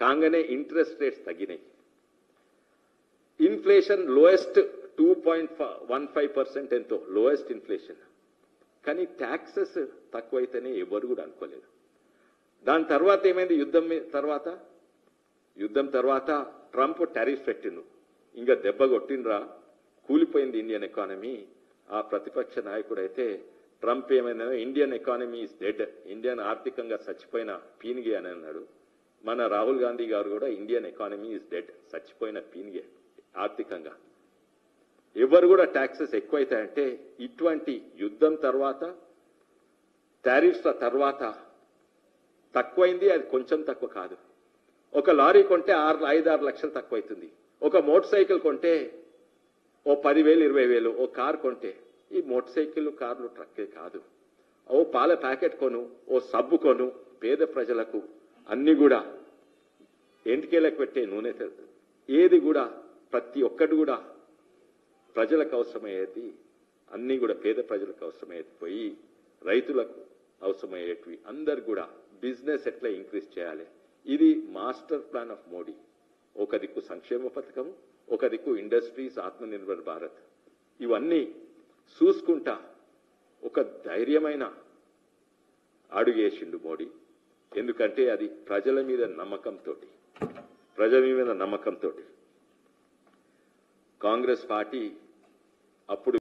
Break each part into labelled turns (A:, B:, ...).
A: కాగానే interest rates తగ్గినాయి. Inflation lowest 2.15% ఎంతో లోయెస్ట్ ఇన్ఫ్లేషన్. కానీ ట్యాక్సెస్ తక్కువైతేనే ఎవరు కూడా అనుకోలేదు. దాని తర్వాత ఏమైంది? యుద్ధం తర్వాత ట్రంప్ టారిఫ్ పెట్టిండు. ఇంకా దెబ్బ కొట్టిండ్రా, కూలిపోయింది ఇండియన్ ఎకానమీ. ఆ ప్రతిపక్ష నాయకుడు అయితే ట్రంప్ ఏమైనా Indian economy is dead, Indian ఆర్థికంగా చచ్చిపోయిన పీనిగే అని అన్నాడు. మన రాహుల్ గాంధీ గారు కూడా ఇండియన్ ఎకానమీ ఈజ్ డెడ్, చచ్చిపోయిన పీనిగే ఆర్థికంగా. ఎవరు కూడా ట్యాక్సెస్ ఎక్కువైతాయంటే ఇటువంటి యుద్ధం తర్వాత టారిఫ్ల తర్వాత తక్కువైంది. అది కొంచెం తక్కువ కాదు. ఒక లారీ కొంటే 5-6 లక్షలు తక్కువ అవుతుంది. ఒక మోటార్ సైకిల్ కొంటే ఓ 10,000 20,000. ఓ కార్ కొంటే, ఈ మోటార్ సైకిల్ కార్లు ట్రక్కే కాదు, ఓ పాల ప్యాకెట్ కొను, ఓ సబ్బు కొను. పేద ప్రజలకు అన్ని కూడా ఎంటికేలకు పెట్టే నూనె ఏది కూడా ప్రతి ఒక్కటి కూడా ప్రజలకు అవసరమయ్యేది, అన్నీ కూడా పేద ప్రజలకు అవసరమయ్యేది పోయి రైతులకు అవసరమయ్యేటివి అందరు కూడా బిజినెస్ ఎట్లా ఇంక్రీజ్ చేయాలి. ఇది మాస్టర్ ప్లాన్ ఆఫ్ మోడీ. ఒక దిక్కు సంక్షేమ పథకం, ఒక దిక్కు ఇండస్ట్రీస్, ఆత్మనిర్భర్ భారత్. ఇవన్నీ చూసుకుంటా ఒక ధైర్యమైన అడుగేసిండు మోడీ. ఎందుకంటే అది ప్రజల మీద నమ్మకంతో. కాంగ్రెస్ పార్టీ అప్పుడు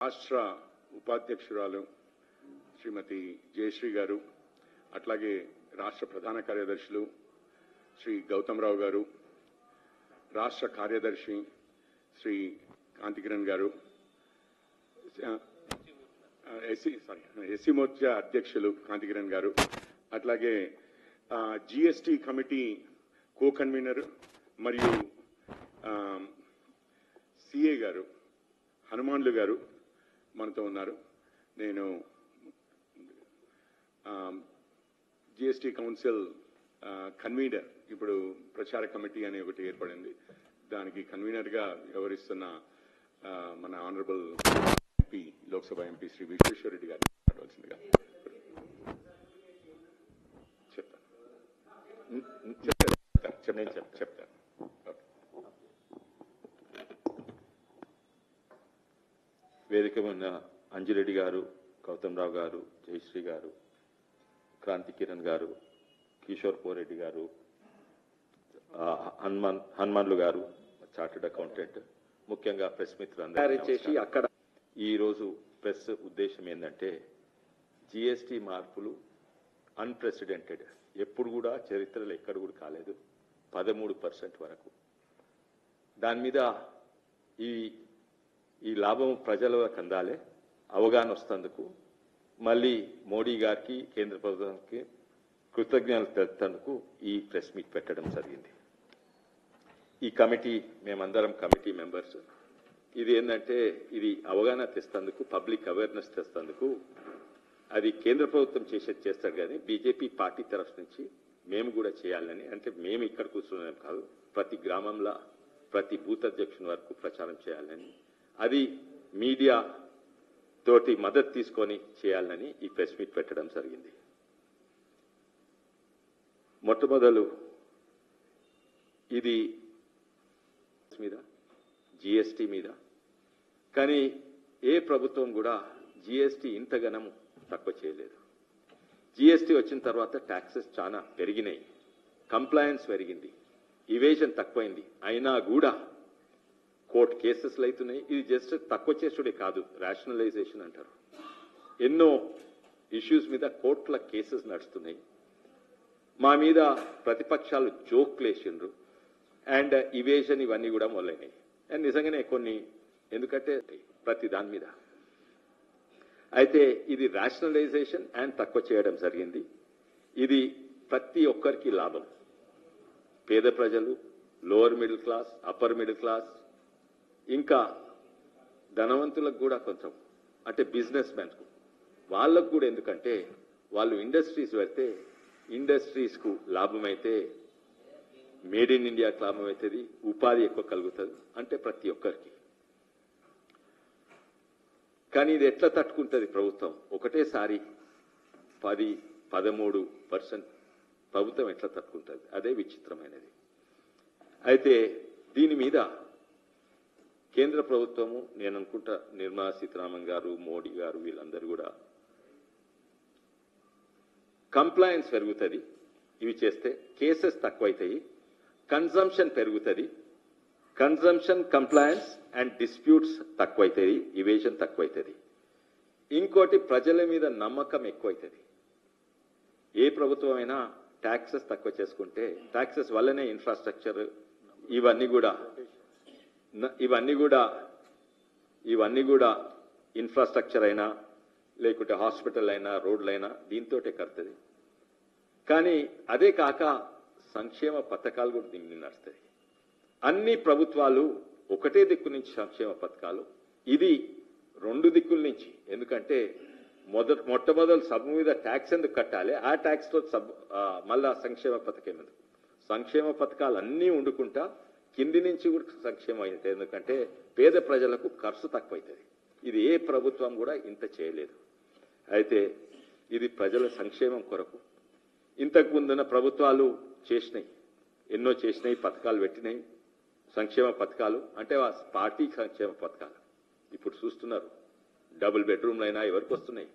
B: రాష్ట్ర ఉపాధ్యక్షురాలు శ్రీమతి జయశ్రీ గారు, అట్లాగే రాష్ట్ర ప్రధాన కార్యదర్శులు శ్రీ గౌతమ్రావు గారు, రాష్ట్ర కార్యదర్శి శ్రీ కాంతికిరణ్ గారు, ఎస్సీ మోర్చా అధ్యక్షులు కాంతికిరణ్ గారు, అట్లాగే జిఎస్టి కమిటీ కో కన్వీనర్ మరియు సిఏ గారు హనుమాన్లు గారు మనతో ఉన్నారు. నేను జిఎస్టి కౌన్సిల్ కన్వీనర్, ఇప్పుడు ప్రచార కమిటీ అనే ఒకటి ఏర్పడింది, దానికి కన్వీనర్గా వ్యవహరిస్తున్న మన honourable MP, Lok Sabha MP Shri Vishweshwar Reddy గారు మాట్లాడవలసిందిగా చెప్తాను.
A: వేదిక ఉన్న అంజిరెడ్డి గారు, గౌతమ్రావు గారు, జయశ్రీ గారు, క్రాంతికిరణ్ గారు, కిషోర్ పోరెడ్డి గారు, హనుమాన్లు గారు, చార్టెడ్ అకౌంటెంట్, ముఖ్యంగా ప్రెస్ మిత్రులందరూ చేసి అక్కడ ఈరోజు ప్రెస్ ఉద్దేశం ఏంటంటే జిఎస్టి మార్పులు అన్ప్రెసిడెంటెడ్, ఎప్పుడు కూడా చరిత్రలో ఎక్కడ కూడా కాలేదు, 13% వరకు. దాని మీద ఈ లాభం ప్రజలకు అందాలి, అవగాహన వస్తందుకు మళ్ళీ మోడీ గారికి, కేంద్ర ప్రభుత్వానికి కృతజ్ఞతలు తెలుపుతందుకు ఈ ప్రెస్ మీట్ పెట్టడం జరిగింది. ఈ కమిటీ, మేమందరం కమిటీ మెంబర్స్. ఇది ఏంటంటే ఇది అవగాహన తెస్తందుకు, పబ్లిక్ అవేర్నెస్ తెస్తందుకు. అది కేంద్ర ప్రభుత్వం చేస్తాడు కానీ బీజేపీ పార్టీ తరఫు నుంచి మేము కూడా చేయాలని, అంటే మేము ఇక్కడ కూర్చున్నాం కాదు, ప్రతి గ్రామంలో ప్రతి బూత్ అధ్యక్షుని వరకు ప్రచారం చేయాలని, అది మీడియా తోటి మద్దతు తీసుకొని చేయాలని ఈ ప్రెస్ మీట్ పెట్టడం జరిగింది. మొట్టమొదలు ఇది మీద జిఎస్టీ మీద, కానీ ఏ ప్రభుత్వం కూడా జిఎస్టీ ఇంతగనం తక్కువ చేయలేదు. జిఎస్టీ వచ్చిన తర్వాత ట్యాక్సెస్ చాలా పెరిగినాయి, కంప్లయన్స్ పెరిగింది, ఇవేషన్ తక్కువైంది. అయినా కూడా కోర్టు కేసెస్లు అవుతున్నాయి. ఇది జస్ట్ తక్కువ చేసుడే కాదు, రేషనలైజేషన్ అంటారు. ఎన్నో ఇష్యూస్ మీద కోర్టుల కేసెస్ నడుస్తున్నాయి. మా మీద ప్రతిపక్షాలు జోక్లు వేసిండ్రు అండ్ ఇవేషన్ ఇవన్నీ కూడా మొదలైనాయి. అండ్ నిజంగానే కొన్ని, ఎందుకంటే ప్రతి దాని మీద అయితే ఇది రేషనలైజేషన్ అండ్ తక్కువ చేయడం జరిగింది. ఇది ప్రతి ఒక్కరికి లాభం. పేద ప్రజలు, lower middle class, upper middle class, ఇంకా ధనవంతులకు కూడా కొంచెం, అంటే బిజినెస్ మ్యాన్కు వాళ్ళకు కూడా, ఎందుకంటే వాళ్ళు ఇండస్ట్రీస్ పెడితే ఇండస్ట్రీస్కు లాభమైతే, మేడ్ ఇన్ ఇండియాకు లాభం అవుతుంది, ఉపాధి ఎక్కువ కలుగుతుంది. అంటే ప్రతి ఒక్కరికి కానీ ఇది ఎట్లా తట్టుకుంటుంది ప్రభుత్వం? ఒకటేసారి 10-13% ప్రభుత్వం ఎట్లా తట్టుకుంటుంది? అదే విచిత్రమైనది. అయితే దీని మీద కేంద్ర ప్రభుత్వము, నేను అనుకుంటా నిర్మలా సీతారామన్ గారు, మోడీ గారు, వీళ్ళందరూ కూడా కంప్లయన్స్ పెరుగుతుంది, ఇవి చేస్తే కేసెస్ తక్కువైతాయి, కన్జంప్షన్ పెరుగుతుంది, కన్జంప్షన్, కంప్లయన్స్ అండ్ డిస్ప్యూట్స్ తక్కువైతాయి, ఇవేషన్ తక్కువైతుంది. ఇంకోటి ప్రజల మీద నమ్మకం ఎక్కువైతుంది. ఏ ప్రభుత్వం అయినా ట్యాక్సెస్ తక్కువ చేసుకుంటే, ట్యాక్సెస్ వల్లనే ఇన్ఫ్రాస్ట్రక్చర్ ఇవన్నీ కూడా ఇన్ఫ్రాస్ట్రక్చర్ అయినా లేకుంటే హాస్పిటల్ అయినా రోడ్లైనా దీంతోటే కడుతుంది. కానీ అదే కాక సంక్షేమ పథకాలు కూడా దీన్ని నడుస్తాయి. అన్ని ప్రభుత్వాలు ఒకటే దిక్కు నుంచి సంక్షేమ పథకాలు, ఇది 2 దిక్కుల నుంచి. ఎందుకంటే మొట్టమొదటి సబ్బు మీద ట్యాక్స్ ఎందుకు కట్టాలి? ఆ ట్యాక్స్ తో మళ్ళా సంక్షేమ పథకం ఎందుకు? సంక్షేమ పథకాలు అన్నీ వండుకుంటా కింది నుంచి కూడా సంక్షేమం అవుతాయి. ఎందుకంటే పేద ప్రజలకు ఖర్చు తక్కువైతుంది. ఇది ఏ ప్రభుత్వం కూడా ఇంత చేయలేదు. అయితే ఇది ప్రజల సంక్షేమం కొరకు ఇంతకు ముందున్న ప్రభుత్వాలు చేసినాయి, ఎన్నో చేసినాయి, పథకాలు పెట్టినాయి, సంక్షేమ పథకాలు అంటే పార్టీ సంక్షేమ పథకాలు. ఇప్పుడు చూస్తున్నారు, డబుల్ బెడ్రూమ్లైనా ఎవరికి వస్తున్నాయి?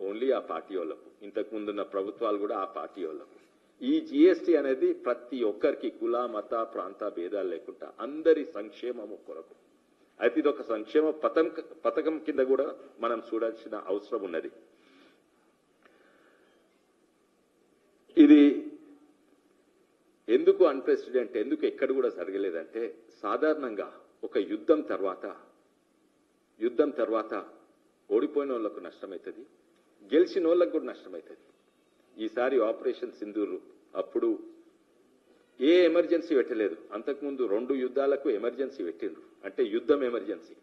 A: ఓన్లీ ఆ పార్టీ వాళ్ళకు. ఇంతకు ముందున్న ప్రభుత్వాలు కూడా ఆ పార్టీ వాళ్ళకు. ఈ జిఎస్టీ అనేది ప్రతి ఒక్కరికి కుల, మత, ప్రాంత భేదాలు లేకుండా అందరి సంక్షేమము కొరకు. అయితే ఇది ఒక సంక్షేమ పథకం కింద కూడా మనం చూడాల్సిన అవసరం ఉన్నది. ఇది ఎందుకు అన్ప్రెసిడెంట్, ఎందుకు ఎక్కడ కూడా జరగలేదంటే, సాధారణంగా ఒక యుద్ధం తర్వాత ఓడిపోయిన వాళ్ళకు నష్టమవుతుంది, గెలిచిన వాళ్ళకు కూడా నష్టమవుతుంది. ఈసారి ఆపరేషన్ సింధూర్ అప్పుడు ఏ ఎమర్జెన్సీ పెట్టలేదు. అంతకుముందు 2 యుద్ధాలకు ఎమర్జెన్సీ పెట్టిండ్రు. అంటే యుద్ధం ఎమర్జెన్సీ,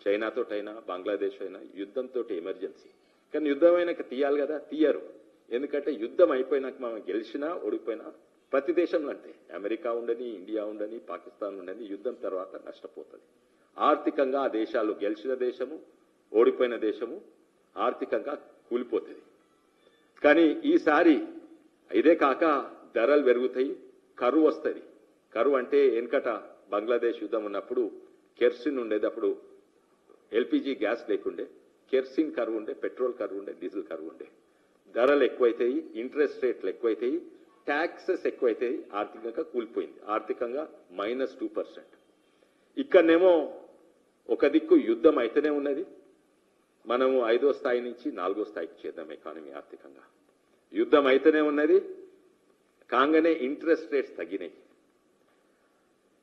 A: చైనాతోటైనా బంగ్లాదేశ్ అయినా యుద్ధంతో ఎమర్జెన్సీ. కానీ యుద్ధం అయినాక తీయాలి కదా, తీయరు. ఎందుకంటే యుద్ధం అయిపోయినాక మనం గెలిచినా ఓడిపోయినా ప్రతి దేశంలో, అంటే అమెరికా ఉండని, ఇండియా ఉండని, పాకిస్తాన్ ఉండని, యుద్ధం తర్వాత నష్టపోతుంది. ఆర్థికంగా ఆ దేశాలు, గెలిచిన దేశము ఓడిపోయిన దేశము ఆర్థికంగా కూలిపోతుంది. కానీ ఈసారి ఇదే కాక ధరలు పెరుగుతాయి, కరువు వస్తుంది. కరువు అంటే వెనకట బంగ్లాదేశ్ యుద్ధం ఉన్నప్పుడు కెరసిన్ ఉండేది, అప్పుడు ఎల్పిజి గ్యాస్ లేకుండే, కెరసిన్ కరువు ఉండే, పెట్రోల్ కరువు ఉండే, డీజిల్ కరువు ఉండే. ధరలు ఎక్కువైతాయి, ఇంట్రెస్ట్ రేట్లు ఎక్కువైతాయి, ట్యాక్సెస్ ఎక్కువైతాయి, ఆర్థికంగా కూలిపోయింది. ఆర్థికంగా -2%. ఇక్కడనేమో ఒక దిక్కు యుద్ధం అయితేనే ఉన్నది, మనము 5వ స్థాయి నుంచి 4వ స్థాయికి చేద్దాం ఎకానమీ ఆర్థికంగా. యుద్ధం అయితేనే ఉన్నది, కాగానే ఇంట్రెస్ట్ రేట్స్ తగ్గినాయి,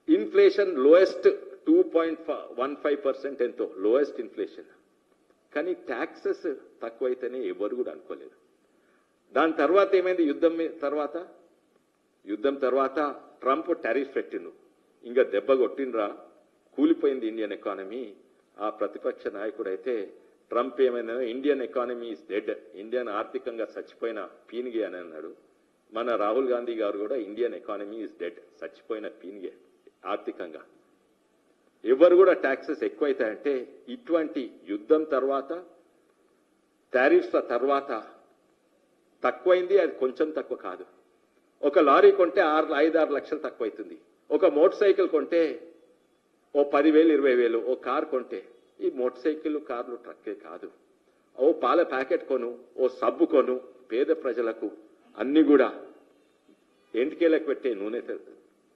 A: ఇన్ఫ్లేషన్ లోయెస్ట్ 2.15% ఎంతో లోయెస్ట్ ఇన్ఫ్లేషన్. కానీ ట్యాక్సెస్ తక్కువైతేనే ఎవరు కూడా అనుకోలేదు. దాని తర్వాత ఏమైంది? యుద్ధం తర్వాత ట్రంప్ టారిఫ్ పెట్టిండు. ఇంకా దెబ్బ కొట్టిండ్రా, కూలిపోయింది ఇండియన్ ఎకానమీ. ఆ ప్రతిపక్ష నాయకుడైతే ట్రంప్ ఏమైనా Indian economy is dead, Indian ఆర్థికంగా చచ్చిపోయిన పీనిగే అని అన్నాడు. మన రాహుల్ గాంధీ గారు కూడా ఇండియన్ ఎకానమీ ఈజ్ డెడ్, చచ్చిపోయిన పీనిగే ఆర్థికంగా. ఎవరు కూడా ట్యాక్సెస్ ఎక్కువైతాయంటే ఇటువంటి యుద్ధం తర్వాత, టారిఫ్ల తర్వాత తక్కువైంది. అది కొంచెం తక్కువ కాదు. ఒక లారీ కొంటే 5-6 లక్షలు తక్కువైతుంది. ఒక మోటార్ సైకిల్ కొంటే ఓ 10,000-20,000. ఓ కార్ కొంటే, ఈ మోటార్ సైకిల్, కార్లు, ట్రక్కే కాదు, ఓ పాల ప్యాకెట్ కొను, ఓ సబ్బు కొను, పేద ప్రజలకు అన్ని కూడా ఎంటికేలకు పెట్టే నూనె,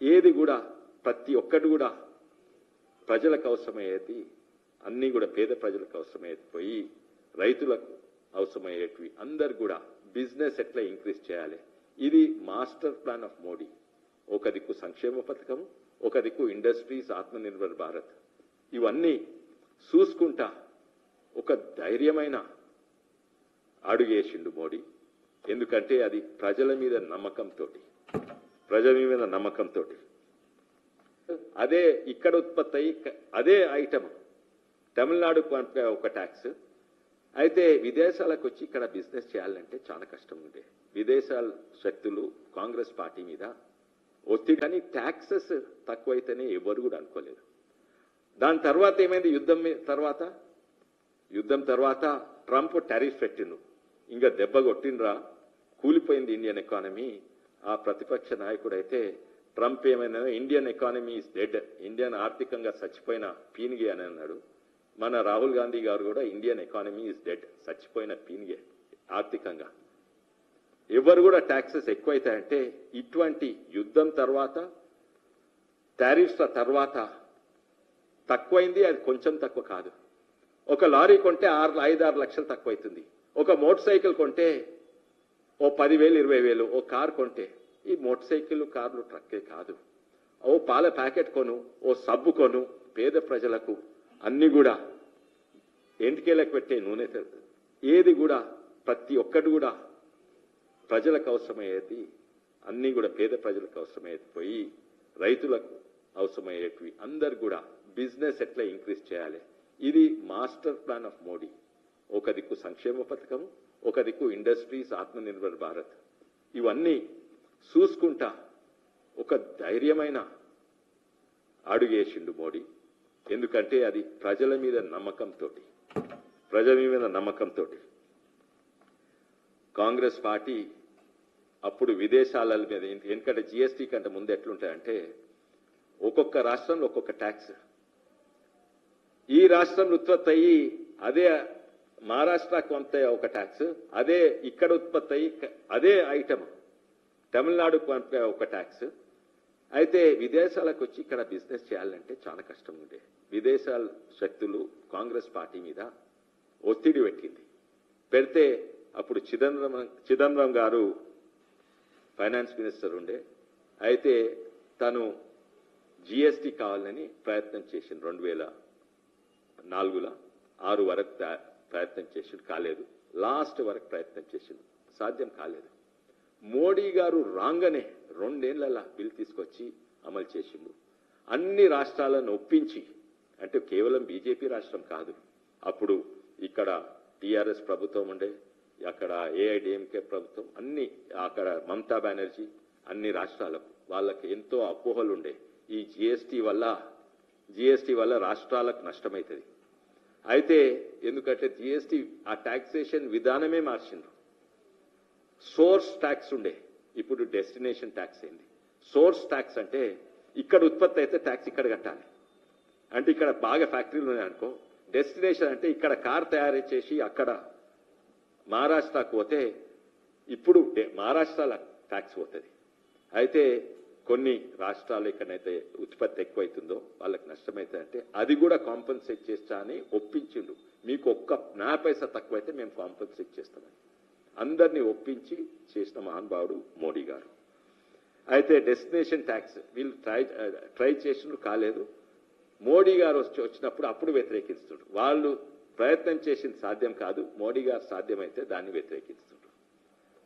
A: ఏది కూడా ప్రతి ఒక్కటి కూడా ప్రజలకు అవసరమయ్యేది, అన్ని కూడా పేద ప్రజలకు అవసరమయ్యేది పోయి రైతులకు అవసరమయ్యేటివి అందరు కూడా బిజినెస్ ఎట్లా ఇంక్రీజ్ చేయాలి. ఇది మాస్టర్ ప్లాన్ ఆఫ్ మోడీ. ఒక దిక్కు సంక్షేమ పథకం, ఒక దిక్కు ఇండస్ట్రీస్, ఆత్మనిర్భర్ భారత్, ఇవన్నీ చూసుకుంటా ఒక ధైర్యమైన అడుగేసిండు మోడీ. ఎందుకంటే అది ప్రజల మీద నమ్మకంతో. అదే ఇక్కడ ఉత్పత్తి అయ్యి అదే ఐటమ్ తమిళనాడుకు ఒక ట్యాక్స్ అయితే విదేశాలకు వచ్చి ఇక్కడ బిజినెస్ చేయాలంటే చాలా కష్టం ఉండే. విదేశాల శక్తులు కాంగ్రెస్ పార్టీ మీద ఒత్తిడి, కానీ ట్యాక్సెస్ తక్కువైతేనే ఎవరు కూడా అనుకోలేదు. దాని తర్వాత ఏమైంది? యుద్ధం తర్వాత ట్రంప్ టారిఫ్ పెట్టిండు, ఇంకా దెబ్బ కొట్టిండ్రా, కూలిపోయింది ఇండియన్ ఎకానమీ. ఆ ప్రతిపక్ష నాయకుడైతే ట్రంప్ ఏమైనా Indian economy is dead, Indian ఆర్థికంగా చచ్చిపోయిన పీనిగే అని అన్నాడు. మన రాహుల్ గాంధీ గారు కూడా ఇండియన్ ఎకానమీ ఈజ్ డెడ్, చచ్చిపోయిన పీనిగే ఆర్థికంగా. ఎవరు కూడా ట్యాక్సెస్ ఎక్కువైతాయంటే ఇటువంటి యుద్ధం తర్వాత టారిఫ్ల తర్వాత తక్కువైంది, అది కొంచెం తక్కువ కాదు. ఒక లారీ కొంటే 5-6 లక్షలు తక్కువ అవుతుంది. ఒక మోటార్ సైకిల్ కొంటే ఓ 10,000 20,000. ఓ కార్ కొంటే, ఈ మోటార్ సైకిల్ కార్లు ట్రక్కే కాదు, ఓ పాల ప్యాకెట్ కొను, ఓ సబ్బు కొను, పేద ప్రజలకు అన్ని కూడా ఎంటికేలకు పెట్టే నూనె, ఏది కూడా ప్రతి ఒక్కటి కూడా ప్రజలకు అవసరమయ్యేది, అన్ని కూడా పేద ప్రజలకు అవసరమయ్యేది పోయి రైతులకు అవసరమయ్యేటివి అందరు కూడా బిజినెస్ ఎట్లా ఇంక్రీజ్ చేయాలి, ఇది మాస్టర్ ప్లాన్ ఆఫ్ మోడీ. ఒక దిక్కు సంక్షేమ పథకం, ఒక దిక్కు ఇండస్ట్రీస్, ఆత్మనిర్భర్ భారత్, ఇవన్నీ చూసుకుంటా ఒక ధైర్యమైన అడుగేసిండు మోడీ. ఎందుకంటే అది ప్రజల మీద నమ్మకంతో. కాంగ్రెస్ పార్టీ అప్పుడు విదేశాల మీద, ఎందుకంటే జిఎస్టీ కంటే ముందు ఎట్లుంటాయంటే ఒక్కొక్క రాష్ట్రంలో ఒక్కొక్క ట్యాక్స్. ఈ రాష్ట్రంలో ఉత్పత్తి అయ్యి అదే మహారాష్ట్ర కొంత ఒక ట్యాక్స్, అదే ఇక్కడ ఉత్పత్తి అయ్యి అదే ఐటమ్ తమిళనాడు కొంత ఒక ట్యాక్స్. అయితే విదేశాలకు వచ్చి ఇక్కడ బిజినెస్ చేయాలంటే చాలా కష్టం ఉండే. విదేశాల శక్తులు కాంగ్రెస్ పార్టీ మీద ఒత్తిడి పెడితే అప్పుడు చిదంబరం గారు ఫైనాన్స్ మినిస్టర్ ఉండే. అయితే తను జిఎస్టీ కావాలని ప్రయత్నం చేసింది. 2004లో 6 వరకు ప్రయత్నం చేసిండు, కాలేదు. లాస్ట్ వరకు ప్రయత్నం చేసిండు, సాధ్యం కాలేదు. మోడీ గారు రాగానే 2 ఏళ్లలో బిల్ తీసుకొచ్చి అమలు చేసిండు. అన్ని రాష్ట్రాలను ఒప్పించి, అంటే కేవలం బీజేపీ రాష్ట్రం కాదు, అప్పుడు ఇక్కడ టీఆర్ఎస్ ప్రభుత్వం ఉండే, అక్కడ ఏఐడిఎంకే ప్రభుత్వం, అన్ని అక్కడ మమతా బెనర్జీ, అన్ని రాష్ట్రాలకు వాళ్ళకి ఎంతో అపోహలు ఉండే. ఈ జిఎస్టీ వల్ల రాష్ట్రాలకు నష్టమవుతుంది. అయితే ఎందుకంటే జిఎస్టీ ఆ టాక్సేషన్ విధానమే మార్చిండ్రు. సోర్స్ ట్యాక్స్ ఉండే, ఇప్పుడు డెస్టినేషన్ ట్యాక్స్ అయింది. సోర్స్ ట్యాక్స్ అంటే ఇక్కడ ఉత్పత్తి అయితే ట్యాక్స్ ఇక్కడ కట్టాలి, అంటే ఇక్కడ బాగా ఫ్యాక్టరీలు ఉన్నాయనుకో. డెస్టినేషన్ అంటే ఇక్కడ కార్ తయారు చేసి అక్కడ మహారాష్ట్రకు పోతే ఇప్పుడు మహారాష్ట్రలో ట్యాక్స్ పోతుంది. అయితే కొన్ని రాష్ట్రాలు ఎక్కడైతే ఉత్పత్తి ఎక్కువైతుందో వాళ్ళకి నష్టమవుతుందంటే అది కూడా కాంపన్సేట్ చేస్తా అని ఒప్పించిండు. మీకు ఒక్క నా పైసా తక్కువైతే మేము కాంపన్సేట్ చేస్తామని అందరినీ ఒప్పించి చేసిన మహానుభావుడు మోడీ గారు. అయితే డెస్టినేషన్ ట్యాక్స్ వీళ్ళు ట్రై చేసిండ్రు, కాలేదు. మోడీ గారు వచ్చినప్పుడు అప్పుడు వ్యతిరేకిస్తుండ్రు. వాళ్ళు ప్రయత్నం చేసింది సాధ్యం కాదు, మోడీ గారు సాధ్యమైతే దాన్ని వ్యతిరేకిస్తుండ్రు.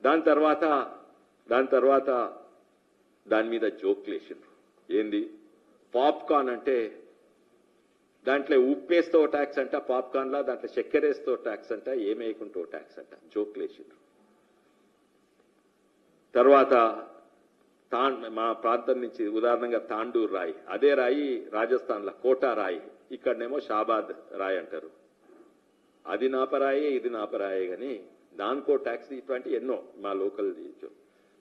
A: దాని తర్వాత దాని మీద జోక్లు వేసిండ్రు. ఏంది పాప్కార్న్ అంటే దాంట్లో ఉప్పేస్తే ఓ ట్యాక్స్ అంట, పాప్కార్న్లా దాంట్లో చక్కెర వేస్తే ఓ ట్యాక్స్ అంట, ఏమేయకుంటే ఓ ట్యాక్స్ అంట, జోక్లు వేసిండ్రు. తర్వాత మా ప్రాంతం నుంచి ఉదాహరణగా తాండూర్ రాయి, అదే రాయి రాజస్థాన్లో కోటా రాయి, ఇక్కడనేమో షాబాద్ రాయి అంటారు. అది నాపరాయే, ఇది నాపరాయే, కానీ దానికో ట్యాక్స్, ఇటువంటి ఎన్నో మా లోకల్.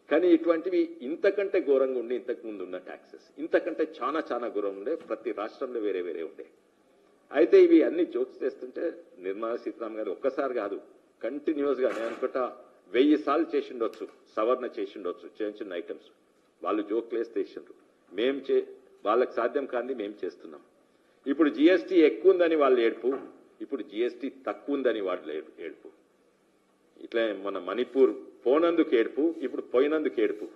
A: కానీ ఇటువంటివి ఇంతకంటే ఘోరంగా ఉండే, ఇంతకు ముందు ఉన్న ట్యాక్సెస్ ఇంతకంటే చాలా చాలా ఘోరంగా ఉండే, ప్రతి రాష్ట్రంలో వేరే వేరే ఉండే. అయితే ఇవి అన్ని జోక్స్ చేస్తుంటే నిర్మలా సీతారామన్ గారు ఒక్కసారి కాదు, కంటిన్యూస్గా నేను అనుకుంటా 1000 సార్లు చేసిండొచ్చు, సవరణ చేసిండొచ్చు, చిన్న చిన్న ఐటమ్స్. వాళ్ళు జోక్లు వేస్తే చేసిండ్రు. వాళ్ళకి సాధ్యం కాంది మేము చేస్తున్నాం. ఇప్పుడు జిఎస్టీ ఎక్కువ ఉందని వాళ్ళు ఏడుపు, ఇప్పుడు జిఎస్టీ తక్కువ ఉందని వాళ్ళు ఏడుపు. ఇట్లా మన మణిపూర్ పోనందుకు ఏడుపు, ఇప్పుడు పోయినందుకు ఏడుపు.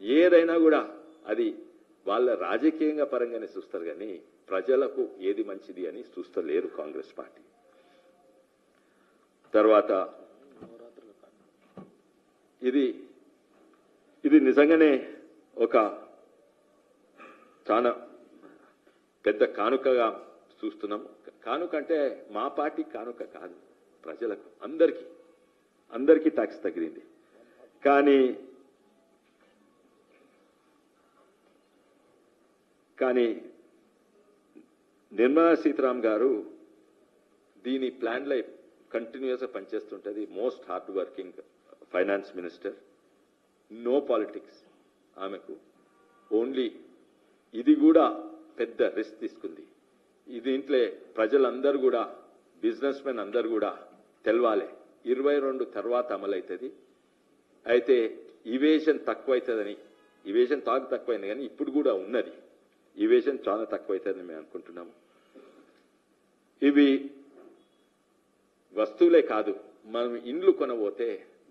A: ఏదైనా కూడా అది వాళ్ళ రాజకీయంగా పరంగానే చూస్తారు, కానీ ప్రజలకు ఏది మంచిది అని చూస్తలేరు కాంగ్రెస్ పార్టీ. తర్వాత ఇది నిజంగానే ఒక చాలా పెద్ద కానుకగా చూస్తున్నాం. కానుక అంటే మా పార్టీ కానుక కాదు, ప్రజలకు అందరికీ ట్యాక్స్ తగిలింది. కానీ నిర్మలా సీతారామన్ గారు దీని ప్లాన్లో కంటిన్యూస్గా పనిచేస్తుంటుంది. Most hard working finance minister, no politics ఆమెకు. ఓన్లీ ఇది కూడా పెద్ద రిస్క్ తీసుకుంది. దీంట్లో ప్రజలందరూ కూడా, బిజినెస్ మెన్ అందరూ కూడా తెలవాలి. 22 తర్వాత అమలవుతుంది. అయితే ఇవేషన్ తక్కువైతుందని, ఇవేషన్ తక్కువైంది కానీ ఇప్పుడు కూడా ఉన్నది. ఇవేషన్ చాలా తక్కువైతుందని మేము అనుకుంటున్నాము. ఇవి వస్తువులే కాదు, మనం ఇండ్లు కొనబోతే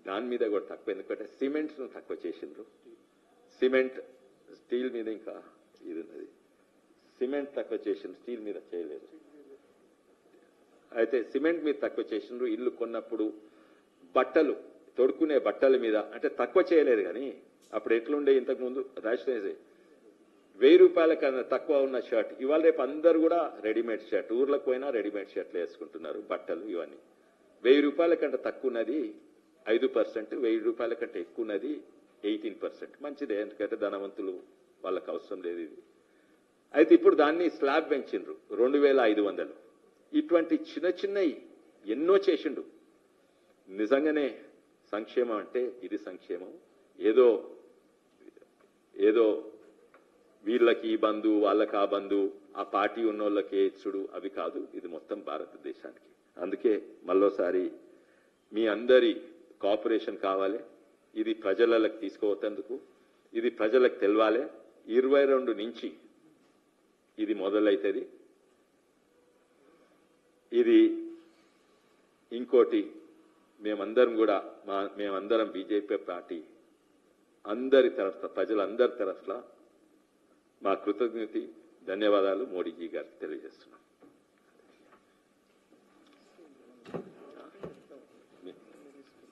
A: దాని మీద కూడా తక్కువ. ఎందుకంటే సిమెంట్ను తక్కువ చేసిండ్రు. సిమెంట్, స్టీల్ మీద ఇంకా ఇది ఉన్నది. సిమెంట్ తక్కువ చేసిండ్రు, స్టీల్ మీద చేయలేదు. అయితే సిమెంట్ మీద తక్కువ చేసిండ్రు. ఇల్లు కొన్నప్పుడు బట్టలు, తొడుక్కునే బట్టల మీద అంటే తక్కువ చేయలేదు. కానీ అప్పుడు ఎట్లుండే, ఇంతకుముందు రేషనైజ్ 1000 రూపాయల కన్నా తక్కువ ఉన్న షర్ట్ ఇవాళ రేపు అందరూ కూడా రెడీమేడ్ షర్ట్, ఊర్లకు పోయినా రెడీమేడ్ షర్ట్లు వేసుకుంటున్నారు. బట్టలు ఇవన్నీ 1000 రూపాయల కంటే తక్కువ ఉన్నది 5%, 1000 రూపాయల కంటే ఎక్కువ ఉన్నది 18%. మంచిదే, ఎందుకంటే ధనవంతులు వాళ్ళకి అవసరం లేదు ఇది. అయితే ఇప్పుడు దాన్ని స్లాబ్ పెంచిండ్రు 2500. ఇటువంటి చిన్న చిన్నవి ఎన్నో చేసిండు. నిజంగానే సంక్షేమం అంటే ఇది సంక్షేమం. ఏదో ఏదో వీళ్ళకి ఈ బంధు, వాళ్ళకి ఆ బంధు, ఆ పార్టీ ఉన్నోళ్ళకి ఇచ్చుడు, అవి కాదు. ఇది మొత్తం భారతదేశానికి. అందుకే మళ్ళోసారి మీ అందరి కోఆపరేషన్ కావాలి. ఇది ప్రజలకు తీసుకోవతందుకు, ఇది ప్రజలకు తెలవాలి. 22 నుంచి ఇది మొదలవుతుంది. ఇది ఇంకోటి, మేమందరం కూడా మేమందరం బీజేపీ పార్టీ అందరి తరఫున, ప్రజలందరి తరఫున మా కృతజ్ఞత, ధన్యవాదాలు మోడీజీ గారికి తెలియజేస్తున్నాం.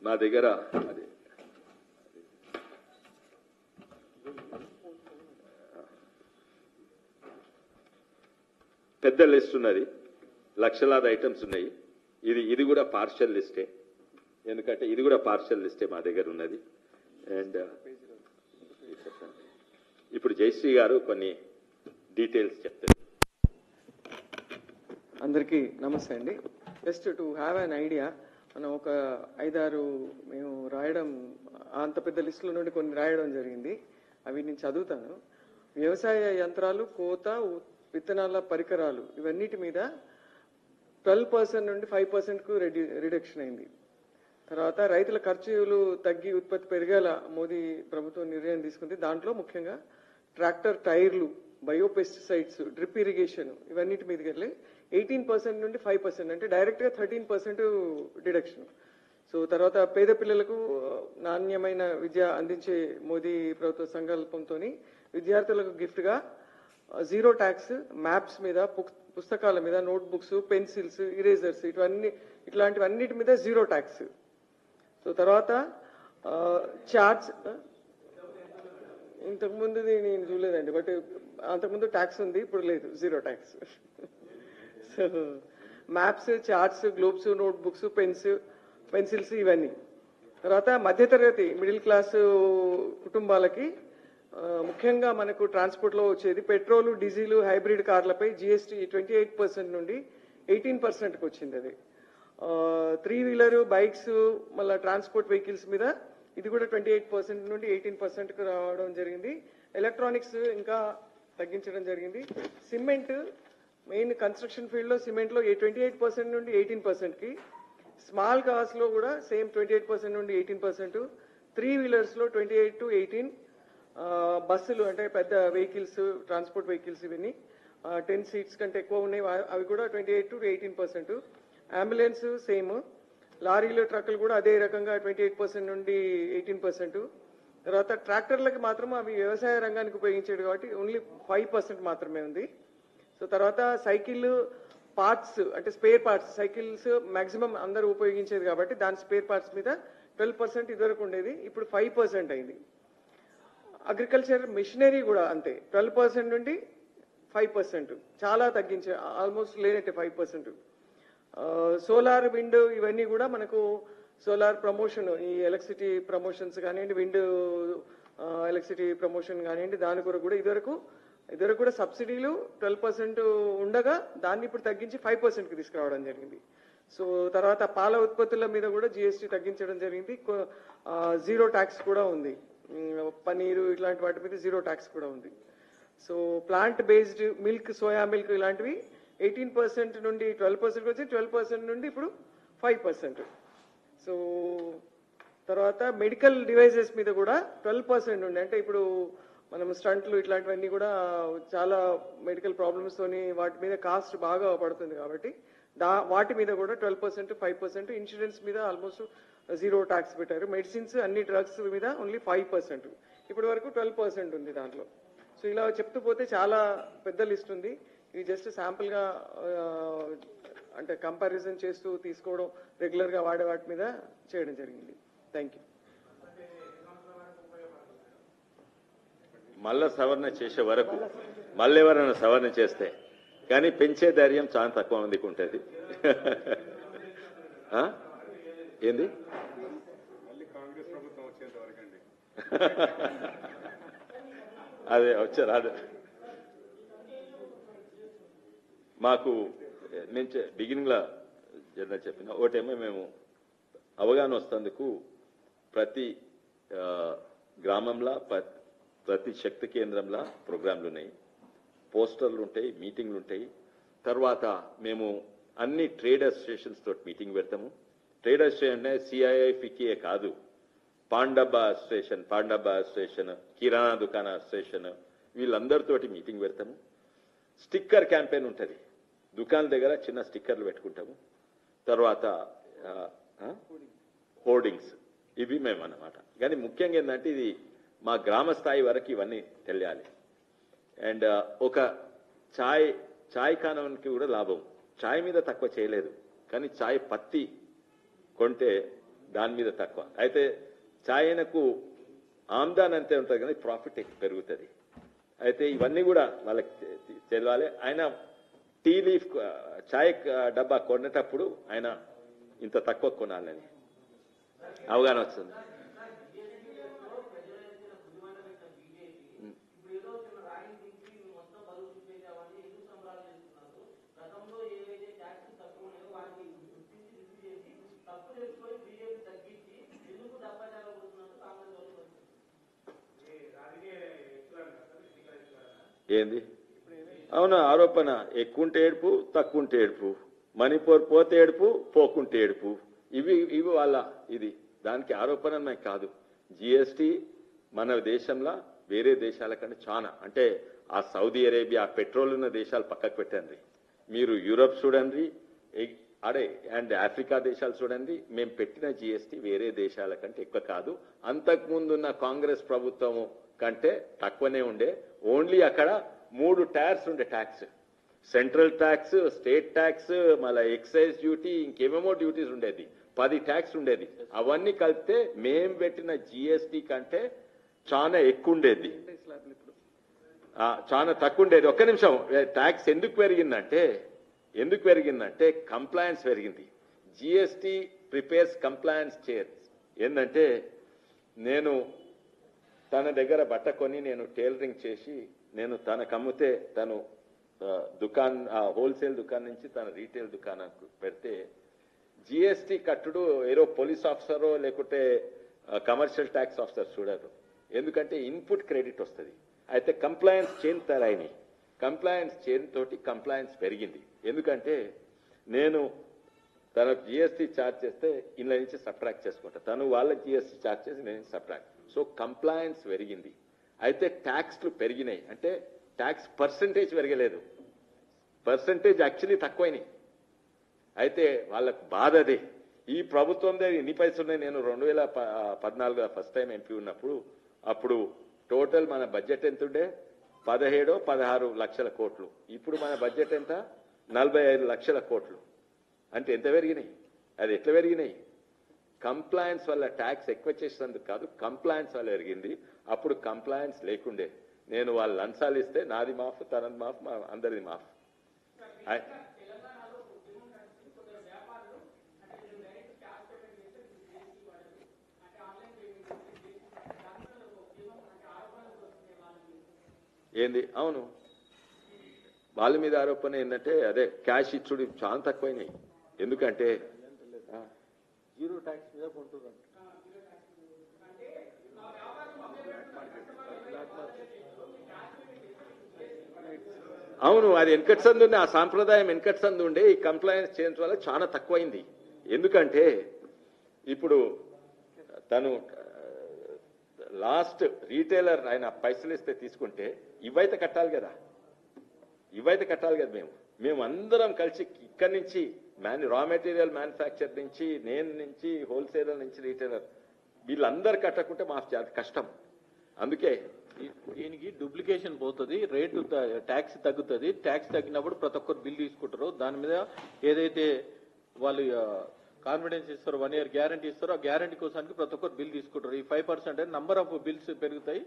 A: మా దగ్గర అదే పెద్ద లిస్ట్ ఉన్నది, లక్షలాది ఐటమ్స్ ఉన్నాయి. ఇది కూడా పార్షల్ లిస్టే, ఎందుకంటే ఇది కూడా పార్షల్ లిస్టే మా దగ్గర ఉన్నది. అండ్ ఇప్పుడు జయశ్రీ గారు కొన్ని డీటెయిల్స్ చెప్తారు.
C: అందరికీ నమస్తే అండి. Just to have an idea, మనం ఒక 5-6 మేము రాయడం, అంత పెద్ద లిస్టుల నుండి కొన్ని రాయడం జరిగింది. అవి నేను చదువుతాను. వ్యవసాయ యంత్రాలు, కోత, విత్తనాల పరికరాలు, ఇవన్నిటి మీద 12% నుండి 5%కు రిడక్షన్ అయింది. తర్వాత రైతుల ఖర్చులు తగ్గి ఉత్పత్తి పెరిగేలా మోదీ ప్రభుత్వం నిర్ణయం తీసుకుంది. దాంట్లో ముఖ్యంగా ట్రాక్టర్ టైర్లు, బయోపెస్టిసైడ్స్, డ్రిప్ ఇరిగేషన్, ఇవన్నిటి మీదకి వెళ్ళి 18% నుండి 5%, అంటే డైరెక్ట్గా 13% డిడక్షన్. సో తర్వాత పేద పిల్లలకు నాణ్యమైన విద్య అందించే మోదీ ప్రభుత్వ సంకల్పంతో విద్యార్థులకు గిఫ్ట్గా 0 ట్యాక్స్ మ్యాప్స్ మీద, పుస్తకాల మీద, నోట్బుక్స్, పెన్సిల్స్, ఇరేజర్స్, ఇట్లాంటివన్నిటి మీద 0 ట్యాక్స్. సో తర్వాత చార్ట్స్, ఇంతకుముందు నేను చూడలేదండి, బట్ అంతకుముందు ట్యాక్స్ ఉంది, ఇప్పుడు లేదు, 0 tax. So maps, charts, globes, notebooks, pencils ఇవన్నీ. తర్వాత మధ్యతరగతి మిడిల్ క్లాస్ కుటుంబాలకి ముఖ్యంగా మనకు ట్రాన్స్పోర్ట్లో వచ్చేది పెట్రోలు, డీజిల్, హైబ్రిడ్ కార్లపై GST 28% నుండి 18%కి వచ్చింది. అది 3 వీలర్ బైక్స్, మళ్ళీ ట్రాన్స్పోర్ట్ వెహికల్స్ మీద ఇది కూడా 28% నుండి 18%కు రావడం జరిగింది. ఎలక్ట్రానిక్స్ ఇంకా తగ్గించడం జరిగింది. సిమెంట్, మెయిన్ కన్స్ట్రక్షన్ ఫీల్డ్లో సిమెంట్లో 28% నుండి 18%కి, స్మాల్ కార్స్లో కూడా సేమ్ 28% నుండి 18%, 3 వీలర్స్లో 28 to 18, బస్సులు అంటే పెద్ద వెహికల్స్, ట్రాన్స్పోర్ట్ వెహికల్స్ ఇవన్నీ 10 సీట్స్ కంటే ఎక్కువ ఉన్నాయి, అవి కూడా 28 to 18%. అంబులెన్స్ సేమ్, లారీలు, ట్రక్కులు కూడా అదే రకంగా 28% నుండి 18%. తర్వాత ట్రాక్టర్లకు మాత్రం అవి వ్యవసాయ రంగానికి ఉపయోగించేది కాబట్టి ఓన్లీ 5% మాత్రమే ఉంది. సో తర్వాత సైకిల్ పార్ట్స్, అంటే స్పేర్ పార్ట్స్, సైకిల్స్ మాక్సిమం అందరూ ఉపయోగించేది కాబట్టి దాని స్పేర్ పార్ట్స్ మీద 12% ఇదివరకు ఉండేది, ఇప్పుడు 5% అయింది. అగ్రికల్చర్ మిషనరీ కూడా అంతే, 12% నుండి 5%, చాలా తగ్గించే, ఆల్మోస్ట్ లేనట్టే 5%. సోలార్, విండ్ ఇవన్నీ కూడా మనకు సోలార్ ప్రమోషన్, ఈ ఎలక్ట్రిసిటీ ప్రమోషన్స్ కానివ్వండి, విండ్ ఎలక్ట్రిసిటీ ప్రమోషన్ కానివ్వండి, దాని కొరకు కూడా ఇదివరకు కూడా సబ్సిడీలు 12% ఉండగా దాన్ని ఇప్పుడు తగ్గించి 5%కి తీసుకురావడం జరిగింది. సో తర్వాత పాల ఉత్పత్తుల మీద కూడా జిఎస్టీ తగ్గించడం జరిగింది. జీరో ట్యాక్స్ కూడా ఉంది. పనీరు ఇట్లాంటి వాటి మీద జీరో ట్యాక్స్ కూడా ఉంది. So plant based milk, soya milk ఇలాంటివి 18% నుండి 12% వచ్చి 12% నుండి ఇప్పుడు 5%. సో తర్వాత మెడికల్ డివైజెస్ మీద కూడా 12% ఉండే, అంటే ఇప్పుడు మనం స్టంట్లు ఇట్లాంటివన్నీ కూడా చాలా మెడికల్ ప్రాబ్లమ్స్ తోని వాటి మీద కాస్ట్ బాగా పడుతుంది కాబట్టి వాటి మీద కూడా 12%, 5%. ఇన్సూరెన్స్ మీద ఆల్మోస్ట్ జీరో ట్యాక్స్ పెట్టారు. మెడిసిన్స్, అన్ని డ్రగ్స్ మీద ఓన్లీ 5%. ఇప్పటి వరకు 12% ఉంది దాంట్లో. సో ఇలా చెప్తూ పోతే చాలా పెద్ద లిస్ట్ ఉంది. ఇది జస్ట్ శాంపుల్గా అంటే కంపారిజన్ చేస్తూ తీసుకోవడం, రెగ్యులర్గా వాడే వాటి మీద చేయడం జరిగింది. Thank you.
A: మళ్ళా సవరణ చేసే వరకు మళ్ళీ ఎవరైనా సవరణ చేస్తే కానీ పెంచే ధైర్యం చాలా తక్కువ మందికి ఉంటుంది. ఏంది
B: కాంగ్రెస్ ప్రభుత్వం వచ్చేంత వరకు అండి.
A: అదే వచ్చారు. అదే మాకు నేను బిగినింగ్ లో చెప్పిన ఒకటేమో మేము అవగాహన వస్తేందుకు ప్రతి గ్రామంలో ప్రతి శక్తి కేంద్రంలో ప్రోగ్రాంలు ఉన్నాయి, పోస్టర్లు ఉంటాయి, మీటింగ్లు ఉంటాయి. తర్వాత మేము అన్ని ట్రేడ్ అసోసియేషన్స్ తోటి మీటింగ్ పెడతాము. ట్రేడ్ అసోసియేషన్ అంటే సిఐఐ ఫికిఏ కాదు, పాండబ్బా అసోసియేషన్, కిరాణా దుకాణ అసోసియేషన్, వీళ్ళందరితోటి మీటింగ్ పెడతాము. స్టిక్కర్ క్యాంపెయిన్ ఉంటుంది, దుకాణాల దగ్గర చిన్న స్టిక్కర్లు పెట్టుకుంటాము. తర్వాత హోర్డింగ్స్, ఇవి మేము అన్నమాట. కానీ ముఖ్యంగా ఏంటంటే ఇది మా గ్రామ స్థాయి వరకు ఇవన్నీ తెలియాలి. అండ్ ఒక చాయ్ కానవనికి కూడా లాభం. చాయ్ మీద తక్కువ చేయలేదు, కానీ చాయ్ పత్తి కొంటే దాని మీద తక్కువ. అయితే చాయ్నకు ఆమ్దాన్ అంతే ఉంటుంది, కానీ ప్రాఫిట్ పెరుగుతుంది. అయితే ఇవన్నీ కూడా వాళ్ళకి తెలియాలి. ఆయన టీ లీఫ్ చాయ్ డబ్బా కొనేటప్పుడు ఆయన ఇంత తక్కువ కొనాలని అవగాహన వస్తుంది. ఏంది అవును ఆరోపణ, ఎక్కువంటే ఏడుపు, తక్కువంటే ఏడుపు, మణిపూర్ పోతే ఏడుపు, పోకుంటే ఏడుపు, ఇవి వాళ్ళ ఇది. దానికి ఆరోపణ నాకు కాదు. జిఎస్టీ మన దేశంలో వేరే దేశాల కంటే చాలా, అంటే ఆ సౌదీ అరేబియా పెట్రోల్ ఉన్న దేశాలు పక్కకు పెట్టండి, మీరు యూరోప్ చూడండి, అండ్ ఆఫ్రికా దేశాలు చూడండి, మేము పెట్టిన జిఎస్టీ వేరే దేశాల కంటే ఎక్కువ కాదు. అంతకుముందున్న కాంగ్రెస్ ప్రభుత్వం కంటే తక్కువనే ఉండే. ఓన్లీ అక్కడ 3 టైర్స్ ఉండే tax, central tax, state tax, మళ్ళీ ఎక్సైజ్ డ్యూటీ, ఇంకేమేమో డ్యూటీస్ ఉండేది, 10 ట్యాక్స్ ఉండేది. అవన్నీ కలిపితే మేం పెట్టిన జిఎస్టీ కంటే చాలా ఎక్కువ ఉండేది, చాలా తక్కువ ఉండేది. ఒక్క నిమిషం, ట్యాక్స్ ఎందుకు పెరిగిందంటే కంప్లయన్స్ పెరిగింది. GST prepares compliance chair. ఏంటంటే నేను తన దగ్గర బట్ట కొని నేను టైలరింగ్ చేసి నేను తనకు అమ్మితే తను హోల్సేల్ దుకాణం నుంచి తన రీటైల్ దుకాణానికి పెడితే జిఎస్టీ కట్టుడు ఏదో పోలీస్ ఆఫీసరో లేకుంటే కమర్షియల్ ట్యాక్స్ ఆఫీసర్ చూడరు. ఎందుకంటే ఇన్పుట్ క్రెడిట్ వస్తుంది. అయితే కంప్లయన్స్ చైన్ తయారైనాయి. కంప్లయన్స్ చైన్ తోటి కంప్లయన్స్ పెరిగింది. ఎందుకంటే నేను తనకు జిఎస్టీ ఛార్జ్ చేస్తే ఇంట్లో నుంచి సబ్ట్రాక్ట్ చేసుకుంటా, తను వాళ్ళ జిఎస్టీ ఛార్జ్ చేసి నేను సబ్ట్రాక్ట్. సో కంప్లయన్స్ పెరిగింది. అయితే ట్యాక్స్లు పెరిగినాయి, అంటే ట్యాక్స్ పర్సంటేజ్ పెరగలేదు, పర్సంటేజ్ యాక్చువల్లీ తక్కువైనాయి. అయితే వాళ్ళకు బాధ అదే. ఈ ప్రభుత్వం దగ్గర ఎన్ని పైసలు ఉన్నాయి? నేను 2014 ఫస్ట్ టైం ఎంపీ ఉన్నప్పుడు అప్పుడు టోటల్ మన బడ్జెట్ ఎంత ఉండే? 17-16 లక్షల కోట్లు. ఇప్పుడు మన బడ్జెట్ ఎంత? 45 లక్షల కోట్లు. అంటే ఎంత పెరిగినాయి? అది ఎట్లా పెరిగినాయి? కంప్లయన్స్ వల్ల ట్యాక్స్ ఎక్కువ చేసినందుకు కాదు, కంప్లయన్స్ వల్ల పెరిగింది. అప్పుడు కంప్లయన్స్ లేకుండే. నేను వాళ్ళు లంచాలు ఇస్తే నాది మాఫ్, తనది మాఫ్, అందరిది మాఫ్. ఏంది? అవును, వాళ్ళ మీద ఆరోపణ ఏంటంటే అదే క్యాష్ ఇచ్చుడు చాలా తక్కువైనాయి. ఎందుకంటే
D: జీరో ట్యాక్స్ మీద కొంటున్నారు.
A: అవును, అది వెనకటి సందు ఉండే, ఆ సాంప్రదాయం వెనకటి సందు ఉండే. ఈ కంప్లైంట్స్ చేయడం వల్ల చాలా తక్కువైంది. ఎందుకంటే ఇప్పుడు తను లాస్ట్ రీటైలర్ ఆయన పైసలు ఇస్తే తీసుకుంటే ఇవైతే కట్టాలి కదా, మేము అందరం కలిసి ఇక్కడి నుంచి రా మెటీరియల్ మ్యానుఫ్యాక్చర్ నుంచి, నేను నుంచి, హోల్సేలర్ నుంచి రీటైలర్, వీళ్ళందరూ కట్టకుంటే మాకు చాలా కష్టం. అందుకే
D: దీనికి డూప్లికేషన్ పోతుంది, రేటు ట్యాక్స్ తగ్గుతుంది. ట్యాక్స్ తగ్గినప్పుడు ప్రతి ఒక్కరు బిల్ తీసుకుంటారు. దాని మీద ఏదైతే వాళ్ళు కాన్ఫిడెన్స్ ఇస్తారో, 1 year గ్యారంటీ ఇస్తారో, ఆ గ్యారంటీ కోసానికి ప్రతి ఒక్కరు బిల్ తీసుకుంటారు. ఈ 5% నంబర్ ఆఫ్ బిల్స్ పెరుగుతాయి,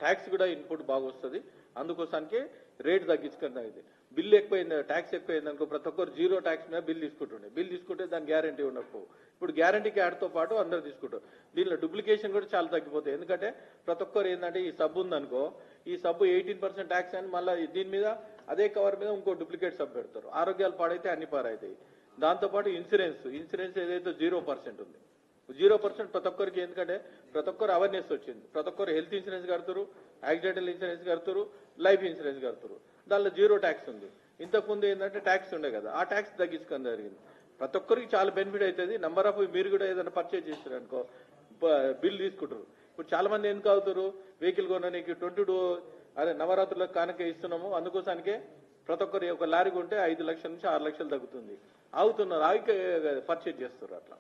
D: ట్యాక్స్ కూడా ఇన్పుట్ బాగా వస్తుంది. అందుకోసానికి రేట్ తగ్గించుకున్నది. బిల్ ఎక్కువైంది, ట్యాక్స్ ఎక్కువైంది అనుకో, ప్రతి ఒక్కరు జీరో ట్యాక్స్ మీద బిల్ తీసుకుంటుండే. బిల్ తీసుకుంటే దాని గ్యారంటీ ఉండకపో. ఇప్పుడు గ్యారంటీకి యాడ్తో పాటు అందరు తీసుకుంటారు. దీనిలో డూప్లికేషన్ కూడా చాలా తగ్గిపోతాయి. ఎందుకంటే ప్రతి ఒక్కరు ఏంటంటే ఈ సబ్బు ఉందనుకో, ఈ సబ్బు 18% ట్యాక్స్ అని మళ్ళీ దీని మీద అదే కవర్ మీద ఇంకో డూప్లికేట్ సబ్బు పెడతారు. ఆరోగ్యాలు పాడైతే అన్ని పాడైతాయి. దాంతోపాటు ఇన్సూరెన్స్ ఏదైతే 0% ఉంది, 0% ప్రతి ఒక్కరికి. ఎందుకంటే ప్రతి ఒక్కరు అవేర్నెస్ వచ్చింది. ప్రతి ఒక్కరు హెల్త్ ఇన్సూరెన్స్ కడతారు, యాక్సిడెంటల్ ఇన్సూరెన్స్ కడతారు, లైఫ్ ఇన్సూరెన్స్ కడతారు. దానిలో 0 ట్యాక్స్ ఉంది. ఇంతకుముందు ఏంటంటే ట్యాక్స్ ఉండే కదా, ఆ ట్యాక్స్ తగ్గించుకొని జరిగింది. ప్రతి ఒక్కరికి చాలా బెనిఫిట్ అవుతుంది. నంబర్ ఆఫ్ మీరు కూడా ఏదైనా పర్చేజ్ చేస్తారు అనుకో, బిల్ తీసుకుంటారు. ఇప్పుడు చాలా మంది ఎందుకు అవుతారు, వెహికల్ కొనడానికి 22 అదే నవరాత్రులకు కానుక ఇస్తున్నాము, అందుకోసానికే ప్రతి ఒక్కరు ఒక లారీ కొంటే 5 లక్షల నుంచి 6 లక్షలు తగ్గుతుంది. ఆగుతున్నారు, ఆగి పర్చేజ్ చేస్తారు. అట్లా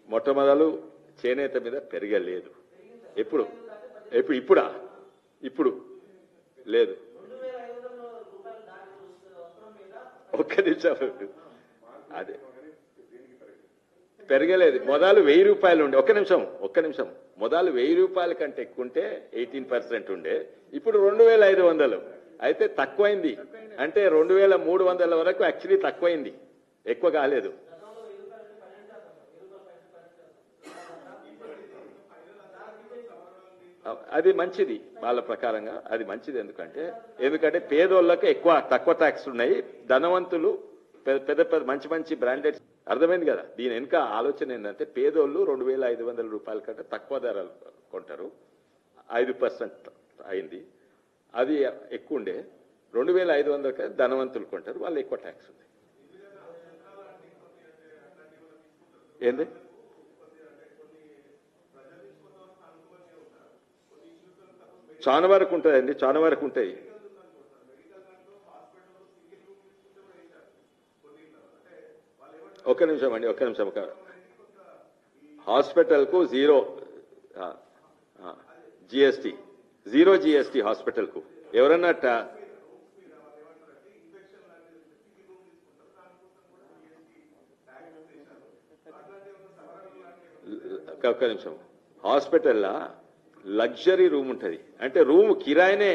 A: మొట్టమొదలు చేనేత మీద పెరగలేదు. ఇప్పుడు లేదు. ఒక్క నిమిషం, అదే పెరగలేదు. మొదలు 1000 రూపాయలు ఉండే. ఒక్క నిమిషం. మొదలు 1000 రూపాయల కంటే ఎక్కువ ఉంటే 18% ఉండే. ఇప్పుడు 2500. అయితే తక్కువైంది. అంటే 2300 వరకు యాక్చువల్లీ తక్కువైంది, ఎక్కువ కాలేదు. అది మంచిది, వాళ్ళ ప్రకారంగా అది మంచిది. ఎందుకంటే పేదోళ్ళకి తక్కువ ట్యాక్స్ ఉన్నాయి. ధనవంతులు పెద్ద మంచి బ్రాండెడ్. అర్థమైంది కదా. దీని వెనుక ఆలోచన ఏంటంటే పేదోళ్ళు 2500 రూపాయల కంటే తక్కువ ధరలు కొంటారు. 5% అయింది. అది ఎక్కువ ఉండే. 2500 కంటే ధనవంతులు కొంటారు, వాళ్ళు ఎక్కువ ట్యాక్స్ ఉంది. ఏంది చాలా వరకు ఉంటుందండి, చాలా వరకు ఉంటాయి. ఒక్క నిమిషం. హాస్పిటల్కు 0 GST, 0 GST హాస్పిటల్కు. ఎవరన్నా ఒక్క నిమిషం. హాస్పిటల్లో లగ్జరీ రూమ్ ఉంటుంది. అంటే రూమ్ కిరాయినే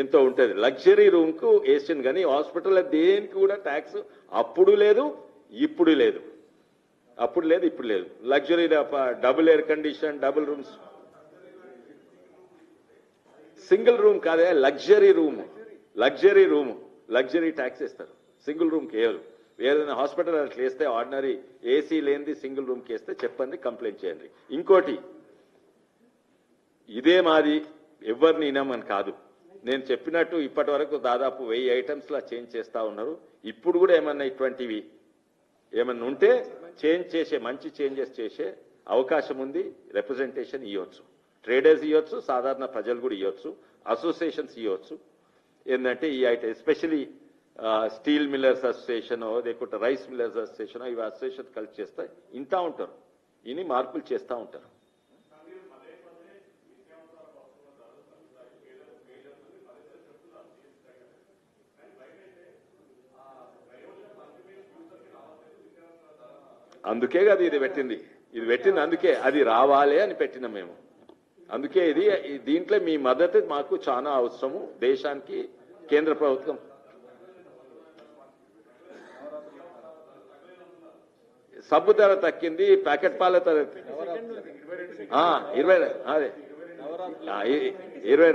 A: ఎంతో ఉంటుంది. లగ్జరీ రూమ్ కు వేసింది. కానీ హాస్పిటల్లో దేనికి కూడా ట్యాక్స్ అప్పుడు లేదు, ఇప్పుడు లేదు. Luxury double air condition, double rooms, single room కాదే, లగ్జరీ రూమ్, లగ్జరీ ట్యాక్స్ వేస్తారు. సింగిల్ రూమ్ కేవలం ఏదైనా హాస్పిటల్ అట్లా వేస్తే, ఆర్డినరీ ఏసీ లేనిది సింగిల్ రూమ్కి వేస్తే చెప్పండి, కంప్లైంట్ చేయండి. ఇంకోటి, ఇదే మాది, ఎవరిని వినమని కాదు. నేను చెప్పినట్టు ఇప్పటి వరకు దాదాపు 1000 ఐటమ్స్ లా చేంజ్ చేస్తా ఉన్నారు. ఇప్పుడు కూడా ఏమన్నా ఇటువంటివి ఏమన్నా ఉంటే మంచి చేంజెస్ చేసే అవకాశం ఉంది. రిప్రజెంటేషన్ ఇవ్వచ్చు, ట్రేడర్స్ ఇవ్వచ్చు, సాధారణ ప్రజలు కూడా ఇవ్వచ్చు, అసోసియేషన్స్ ఇవ్వచ్చు. ఏంటంటే ఈ item especially steel millers association, లేకుంటే రైస్ మిల్లర్స్ అసోసియేషన్, ఇవి అసోసియేషన్ కలిసి చేస్తే ఇంటా ఉంటారు, ఇని మార్పులు చేస్తూ ఉంటారు. అందుకే కదా ఇది పెట్టింది అందుకే అది రావాలి అని పెట్టినాం మేము. అందుకే దీంట్లో మీ మద్దతు మాకు చాలా అవసరము. దేశానికి కేంద్ర ప్రభుత్వం సబ్బు ధర తగ్గింది, ప్యాకెట్ పాల ధర 20 అదే 20